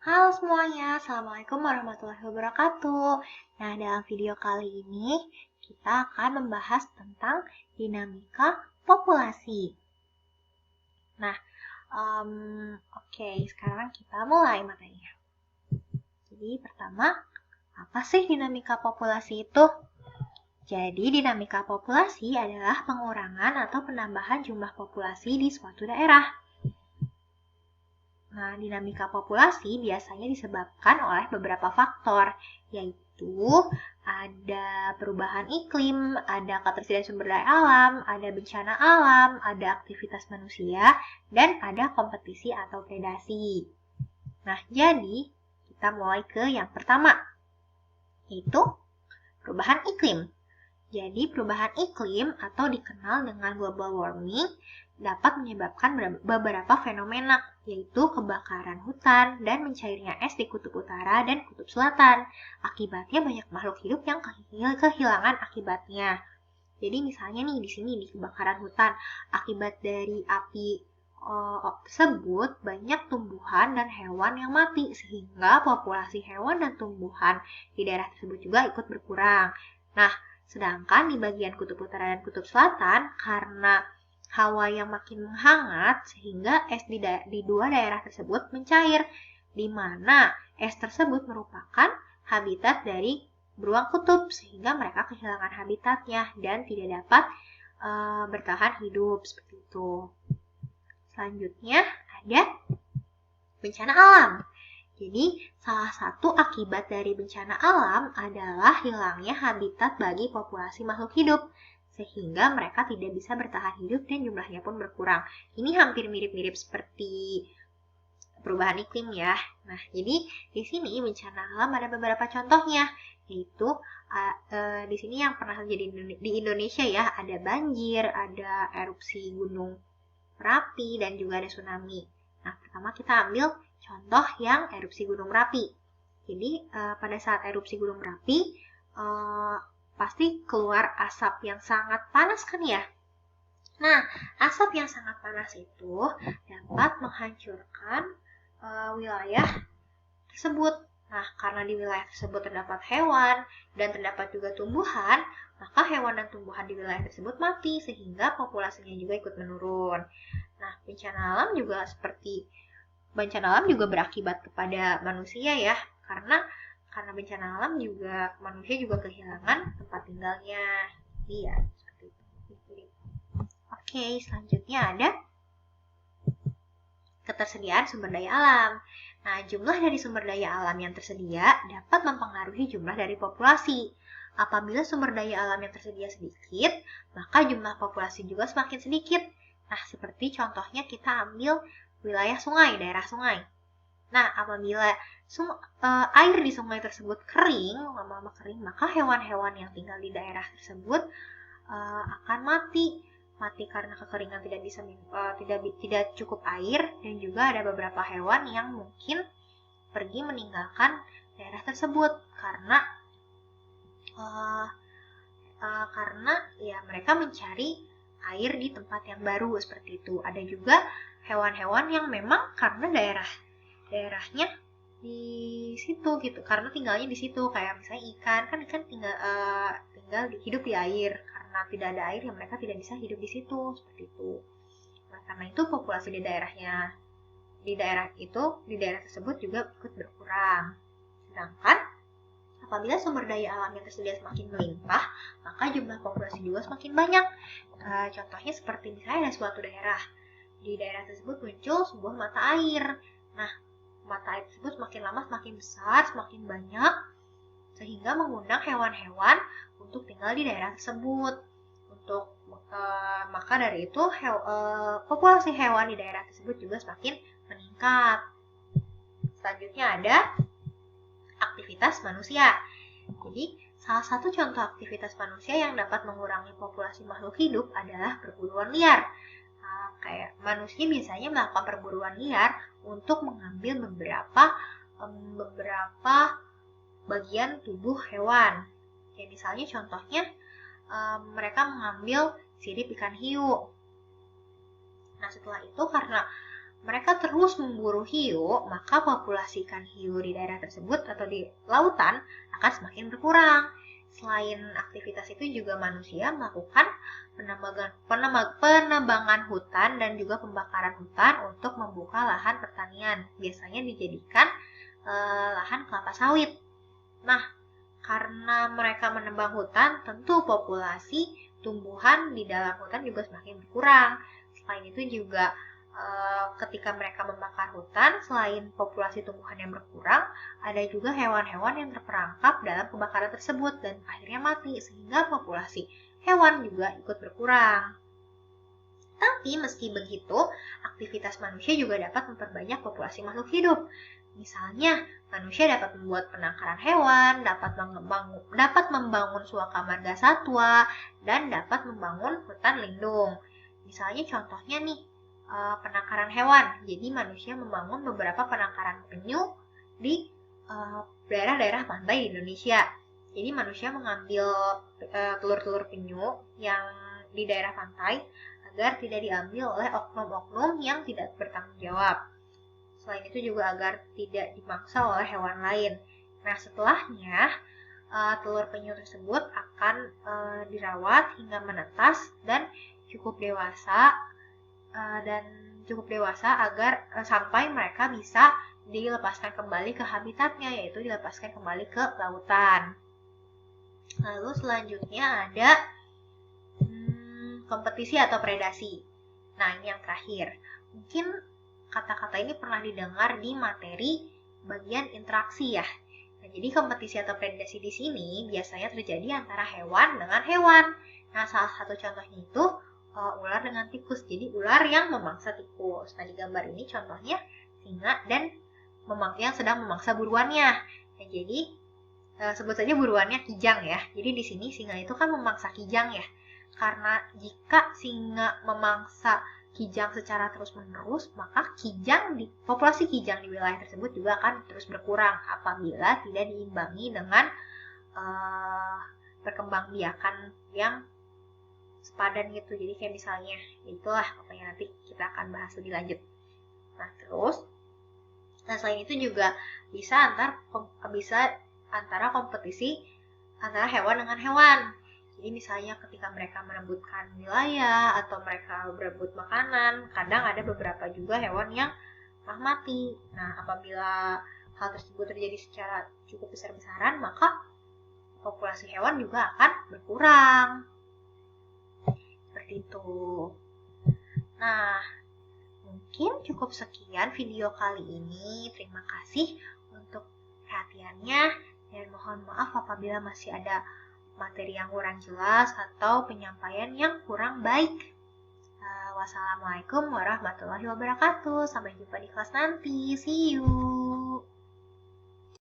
Halo semuanya, Assalamualaikum warahmatullahi wabarakatuh. Nah, dalam video kali ini kita akan membahas tentang dinamika populasi. Nah, oke, sekarang kita mulai materinya. Jadi pertama, apa sih dinamika populasi itu? Jadi dinamika populasi adalah pengurangan atau penambahan jumlah populasi di suatu daerah. Nah, dinamika populasi biasanya disebabkan oleh beberapa faktor, yaitu ada perubahan iklim, ada ketersediaan sumber daya alam, ada bencana alam, ada aktivitas manusia, dan ada kompetisi atau predasi. Nah, jadi kita mulai ke yang pertama, yaitu perubahan iklim. Jadi, perubahan iklim atau dikenal dengan global warming dapat menyebabkan beberapa fenomena, yaitu kebakaran hutan dan mencairnya es di kutub utara dan kutub selatan. Akibatnya banyak makhluk hidup yang kehilangan akibatnya. Jadi misalnya nih di sini di kebakaran hutan, akibat dari api tersebut banyak tumbuhan dan hewan yang mati, sehingga populasi hewan dan tumbuhan di daerah tersebut juga ikut berkurang. Nah, sedangkan di bagian kutub utara dan kutub selatan, karena hawa yang makin menghangat, sehingga es di dua daerah tersebut mencair, di mana es tersebut merupakan habitat dari beruang kutub, sehingga mereka kehilangan habitatnya dan tidak dapat bertahan hidup seperti itu. Selanjutnya ada bencana alam. Jadi, salah satu akibat dari bencana alam adalah hilangnya habitat bagi populasi makhluk hidup, sehingga mereka tidak bisa bertahan hidup dan jumlahnya pun berkurang. Ini hampir mirip-mirip seperti perubahan iklim ya. Nah, jadi di sini bencana alam ada beberapa contohnya, yaitu di sini yang pernah terjadi di Indonesia ya, ada banjir, ada erupsi gunung Merapi, dan juga ada tsunami. Nah, pertama kita ambil contoh yang erupsi Gunung Merapi. Jadi, pada saat erupsi Gunung Merapi, pasti keluar asap yang sangat panas kan ya? Nah, asap yang sangat panas itu dapat menghancurkan wilayah tersebut. Nah, karena di wilayah tersebut terdapat hewan dan terdapat juga tumbuhan, maka hewan dan tumbuhan di wilayah tersebut mati, sehingga populasinya juga ikut menurun. Nah, bencana alam juga berakibat kepada manusia ya, karena bencana alam juga manusia juga kehilangan tempat tinggalnya. Iya, seperti itu. Oke, selanjutnya ada ketersediaan sumber daya alam. Nah, jumlah dari sumber daya alam yang tersedia dapat mempengaruhi jumlah dari populasi. Apabila sumber daya alam yang tersedia sedikit, maka jumlah populasi juga semakin sedikit. Nah, seperti contohnya kita ambil wilayah sungai, daerah sungai. Nah, apabila air di sungai tersebut kering, lama-lama kering, maka hewan-hewan yang tinggal di daerah tersebut akan mati karena kekeringan tidak cukup air, dan juga ada beberapa hewan yang mungkin pergi meninggalkan daerah tersebut karena ya mereka mencari air di tempat yang baru seperti itu. Ada juga hewan-hewan yang memang karena daerahnya di situ gitu, karena tinggalnya di situ, kayak misalnya ikan tinggal hidup di air, karena tidak ada air ya mereka tidak bisa hidup di situ seperti itu. Nah, karena itu populasi di daerah tersebut juga ikut berkurang. Sedangkan apabila sumber daya alam yang tersedia semakin melimpah, maka jumlah populasi juga semakin banyak. Contohnya seperti misalnya ada suatu daerah, di daerah tersebut muncul sebuah mata air. Nah, mata air tersebut semakin lama semakin besar, semakin banyak, sehingga mengundang hewan-hewan untuk tinggal di daerah tersebut. Maka dari itu populasi hewan di daerah tersebut juga semakin meningkat. Selanjutnya ada aktivitas manusia. Jadi, salah satu contoh aktivitas manusia yang dapat mengurangi populasi makhluk hidup adalah perburuan liar. Kayak manusia biasanya melakukan perburuan liar untuk mengambil beberapa bagian tubuh hewan. Kayak misalnya contohnya mereka mengambil sirip ikan hiu. Nah, setelah itu karena mereka terus memburu hiu, maka populasi ikan hiu di daerah tersebut atau di lautan akan semakin berkurang. Selain aktivitas itu juga manusia melakukan penebangan hutan dan juga pembakaran hutan untuk membuka lahan pertanian. Biasanya dijadikan lahan kelapa sawit. Nah, karena mereka menebang hutan, tentu populasi tumbuhan di dalam hutan juga semakin berkurang. Selain itu juga ketika mereka membakar hutan, selain populasi tumbuhan yang berkurang, ada juga hewan-hewan yang terperangkap dalam kebakaran tersebut dan akhirnya mati, sehingga populasi hewan juga ikut berkurang. Tapi meski begitu, aktivitas manusia juga dapat memperbanyak populasi makhluk hidup. Misalnya, manusia dapat membuat penangkaran hewan, dapat membangun suaka marga satwa, dan dapat membangun hutan lindung. Misalnya contohnya nih, penangkaran hewan. Jadi manusia membangun beberapa penangkaran penyu di daerah-daerah pantai di Indonesia. Jadi manusia mengambil telur-telur penyu yang di daerah pantai agar tidak diambil oleh oknum-oknum yang tidak bertanggung jawab. Selain itu juga agar tidak dimangsa oleh hewan lain. Nah, setelahnya telur penyu tersebut akan dirawat hingga menetas dan cukup dewasa agar sampai mereka bisa dilepaskan kembali ke habitatnya, yaitu dilepaskan kembali ke lautan. Lalu selanjutnya ada kompetisi atau predasi. Nah, ini yang terakhir. Mungkin kata-kata ini pernah didengar di materi bagian interaksi ya. Nah, jadi kompetisi atau predasi di sini biasanya terjadi antara hewan dengan hewan. Nah, salah satu contohnya itu ular dengan tikus. Jadi ular yang memangsa tikus. Nah, di gambar ini contohnya singa dan yang sedang memangsa buruannya. Nah, jadi sebut saja buruannya kijang ya. Jadi di sini singa itu kan memangsa kijang ya. Karena jika singa memangsa kijang secara terus-menerus, maka populasi kijang di wilayah tersebut juga akan terus berkurang apabila tidak diimbangi dengan perkembangbiakan yang sepadan gitu. Jadi kayak misalnya, itulah pokoknya nanti kita akan bahas lebih lanjut. Nah, selain itu juga bisa antara kompetisi antara hewan dengan hewan. Jadi misalnya ketika mereka merebutkan wilayah atau mereka berebut makanan, kadang ada beberapa juga hewan yang mati. Nah, apabila hal tersebut terjadi secara cukup besar-besaran, maka populasi hewan juga akan berkurang. Seperti itu. Nah, mungkin cukup sekian video kali ini. Terima kasih untuk perhatiannya dan mohon maaf apabila masih ada materi yang kurang jelas atau penyampaian yang kurang baik. Wassalamualaikum warahmatullahi wabarakatuh. Sampai jumpa di kelas nanti. See you.